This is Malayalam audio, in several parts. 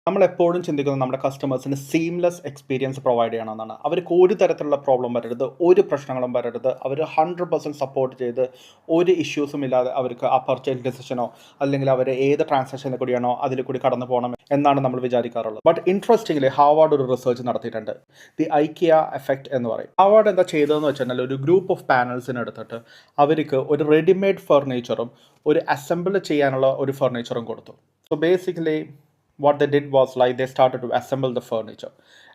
നമ്മളെപ്പോഴും ചിന്തിക്കുന്നത് നമ്മുടെ കസ്റ്റമേഴ്സിന് സീംലെസ് എക്സ്പീരിയൻസ് പ്രൊവൈഡ് ചെയ്യണമെന്നാണ്. അവർക്ക് ഒരു തരത്തിലുള്ള പ്രോബ്ലം വരരുത്, ഒരു പ്രശ്നങ്ങളും വരരുത്. അവർ 100% സപ്പോർട്ട് ചെയ്ത് ഒരു ഇഷ്യൂസും ഇല്ലാതെ അവർക്ക് ആ പർച്ചേസ് ഡെസിഷനോ അല്ലെങ്കിൽ അവർ ഏത് ട്രാൻസാക്ഷനിൽ കൂടിയാണോ അതിൽ കൂടി കടന്നു പോകണം എന്നാണ് നമ്മൾ വിചാരിക്കാറുള്ളത്. ബട്ട് ഇൻട്രസ്റ്റിംഗ്ലി ഹാർവാർഡ് ഒരു റിസർച്ച് നടത്തിയിട്ടുണ്ട്. ദി ഐക്കിയ എഫക്റ്റ് എന്ന് പറയും. ഹാർവാർഡ് എന്താ ചെയ്തതെന്ന് വെച്ചാൽ ഒരു ഗ്രൂപ്പ് ഓഫ് പാനൽസിന് എടുത്തിട്ട് അവർക്ക് ഒരു റെഡിമെയ്ഡ് ഫർണിച്ചറും ഒരു അസംബിൾ ചെയ്യാനുള്ള ഒരു ഫർണിച്ചറും കൊടുത്തു. So basically what they did was like they started to assemble the furniture.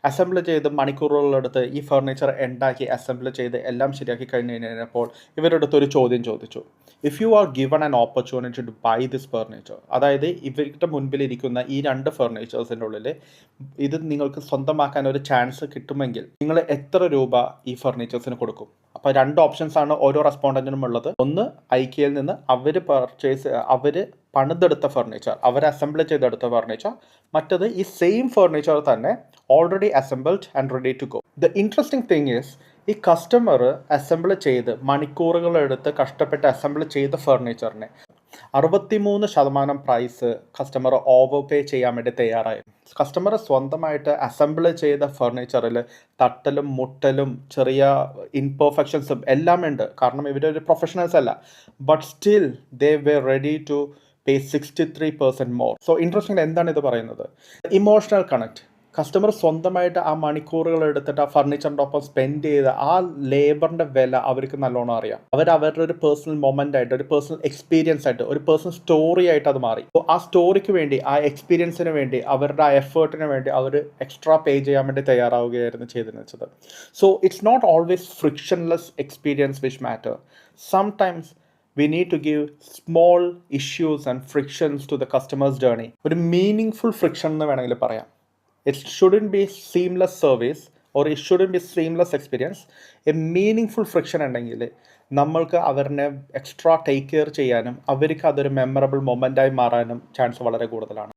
Assemble ചെയ്ത് മണിക്കൂറുകളെടുത്ത് ഈ ഫർണിച്ചർ ഉണ്ടാക്കി അസംബിൾ ചെയ്ത് എല്ലാം ശരിയാക്കി കഴിഞ്ഞ് കഴിഞ്ഞപ്പോൾ ഇവരുടെ അടുത്തൊരു ചോദ്യം ചോദിച്ചു. If you are given an opportunity to buy this furniture, അതായത് ഇവരുടെ മുൻപിലിരിക്കുന്ന ഈ 2 ഫർണിച്ചേഴ്സിൻ്റെ ഉള്ളിൽ ഇത് നിങ്ങൾക്ക് സ്വന്തമാക്കാൻ ഒരു ചാൻസ് കിട്ടുമെങ്കിൽ നിങ്ങൾ എത്ര രൂപ ഈ ഫർണിച്ചേഴ്സിന് കൊടുക്കും? അപ്പോൾ 2 ഓപ്ഷൻസ് ആണ് ഓരോ റെസ്പോണ്ടൻറ്റിനും ഉള്ളത്. ഒന്ന് ഐക്കിയയിൽ നിന്ന് അവർ പണിതെടുത്ത ഫർണിച്ചർ, അവർ അസംബിൾ ചെയ്തെടുത്ത ഫർണിച്ചർ. മറ്റത് ഈ സെയിം ഫർണിച്ചർ തന്നെ already assembled and ready to go. The interesting thing is, ഈ കസ്റ്റമർ അസംബിൾ ചെയ്ത് മണിക്കൂറുകളെടുത്ത് കഷ്ടപ്പെട്ട് അസംബിൾ ചെയ്ത ഫർണിച്ചറിനെ 63% പ്രൈസ് കസ്റ്റമർ ഓവർ പേ ചെയ്യാൻ വേണ്ടി തയ്യാറായി. കസ്റ്റമർ സ്വന്തമായിട്ട് അസംബിൾ ചെയ്ത ഫർണിച്ചറിൽ തട്ടലും മുട്ടലും ചെറിയ ഇൻപെർഫെക്ഷൻസും എല്ലാം ഉണ്ട്. കാരണം ഇവരൊരു പ്രൊഫഷണൽസ് അല്ല. But still they were ready to pay 63% more. So interesting എന്താണ് ഇത് പറയുന്നത്? Emotional connect. കസ്റ്റമർ സ്വന്തമായിട്ട് ആ മണിക്കൂറുകൾ എടുത്തിട്ട് ആ ഫർണിച്ചറിൻ്റെ ഒപ്പം സ്പെൻഡ് ചെയ്ത് ആ ലേബറിൻ്റെ വില അവർക്ക് നല്ലോണം അറിയാം. അവരുടെ ഒരു പേഴ്സണൽ മൊമെൻ്റ് ആയിട്ട്, ഒരു പേഴ്സണൽ എക്സ്പീരിയൻസ് ആയിട്ട്, ഒരു പേഴ്സണൽ സ്റ്റോറി ആയിട്ട് അത് മാറി. അപ്പോൾ ആ സ്റ്റോറിക്ക് വേണ്ടി, ആ എക്സ്പീരിയൻസിന് വേണ്ടി, അവരുടെ ആ എഫേർട്ടിന് വേണ്ടി അവർ എക്സ്ട്രാ പേ ചെയ്യാൻ വേണ്ടി തയ്യാറാവുകയായിരുന്നു ചെയ്തെന്ന് വെച്ചത്. So it's not always frictionless experience which matter. Sometimes we need to give small issues and frictions to the customer's journey. ഒരു മീനിങ്ഫുൾ ഫ്രിക്ഷൻ എന്ന് വേണമെങ്കിൽ പറയാം. It shouldn't be seamless service or it shouldn't be seamless experience. A meaningful friction ഉണ്ടെങ്കിൽ നമ്മൾക്ക് അവരെ എക്സ്ട്രാ ടേക്ക് കെയർ ചെയ്യാനും അവർക്ക് അതൊരു മെമ്മറബിൾ മൊമെൻ്റായി മാറാനും ചാൻസ് വളരെ കൂടുതലാണ്.